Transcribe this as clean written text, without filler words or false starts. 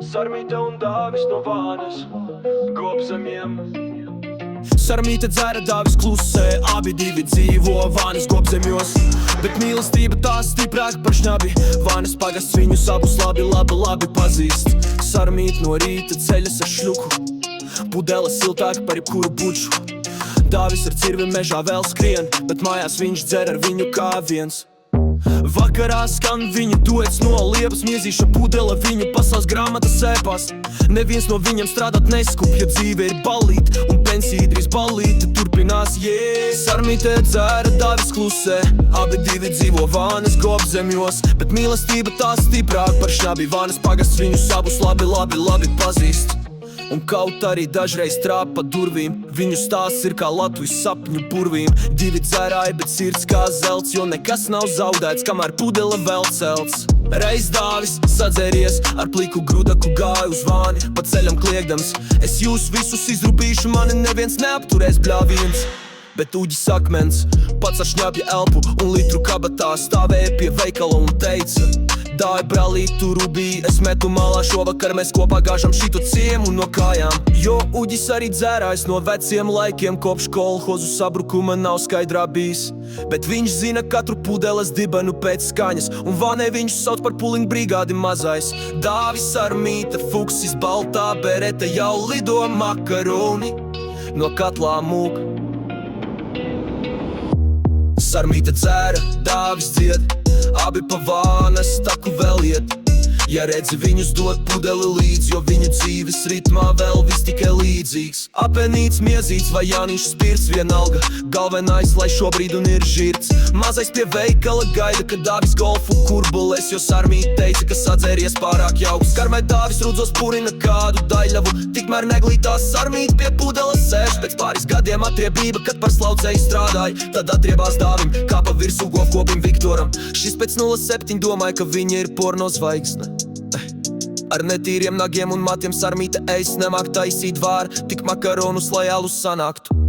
Sarmīte un Dāvis no Vānes, Gobzemiem. Sarmīte dzēra, Dāvis klusē, abi divi dzīvo Vānes Gobzemjos. Bet mīlestība tās stiprāka par šņabi, Vānes pagasts viņus abus labi pazīst. Sarmīte no rīta ceļas ar šļuku, pudele siltāka par jebkuru buču. Dāvis ar cirvi mežā vēl skrien, bet mājās viņš dzer ar viņu kā viens. Vakarā skan viņa duets no liepas, miezīša pudele viņu pasaules grāmatas ēpās. Neviens no viņiem strādāt neskub, ja dzīve ir balīt, un pensija drīz balīte turpinās, Sarmīte dzēra, Dāvis klusē, abi divi dzīvo Vānes Gobzemjos. Bet mīlestība tās stiprāk par šņabi, Vānes pagasts viņus abus labi pazīst. Un kaut arī dažreiz trāp pa durvīm, viņu stāsts ir kā Latvijas sapņu burvīm. Divi dzērāji, bet sirds kā zelts, jo nekas nav zaudēts, kamēr pudele vēl celts. Reiz Dāvis sadzēries, ar pliku grudaku gāja uz Vāni, pa ceļam kliegdams: es jūs visus izrubīšu, mani neviens neapturēs bļāviens. Bet uģis akmens pats ar šņabja elpu un litru kabatā stāvēja pie veikala un teica: Dāj, brālīt, tu rubī, es metu malā, šovakar mēs kopā gāžam šitu ciemu no kājām. Jo uģis arī dzērājs no veciem laikiem, kopš kolhozu sabrukuma nav skaidrā bijis. Bet viņš zina katru pudeles dibenu pēc skaņas, un Vānē viņš sauc par puliņu brigādi mazais. Dāvis, Sarmīte, fuksis, baltā berete, jau lido makaroni no katlā mūk. Sarmīte dzēra, Dāvis dzied, abi pa Vānes taku vēl iet. Ja redzi viņus, dod pudeli līdz, jo viņu dzīves ritmā vēl viss tikai līdzīgs. Apenīts, miezīts vai Jānišs spirts, vienalga, galvenais, lai šobrīd un ir žirts. Mazais pie veikala gaida, kad Dāvis golfu kurbulēs, jo Sarmīte teica, ka sadzēries pārāk jauks. Karmē Dāvis rudzos purina kādu daļavu, tikmēr neglītās Sarmīte pie pudeles sēž. Pēc pāris gadiem atriebība, kad par slaucēju strādāja, tad atriebās Dāvim, kā pa virsū govkopim Viktoram. Šis pēc 07 domāja, ka viņa ir porno zvaigzne. Ar netīriem nagiem un matiem Sarmīte eis nemāk taisīt vār, tik makaronus, lai alus sanāktu.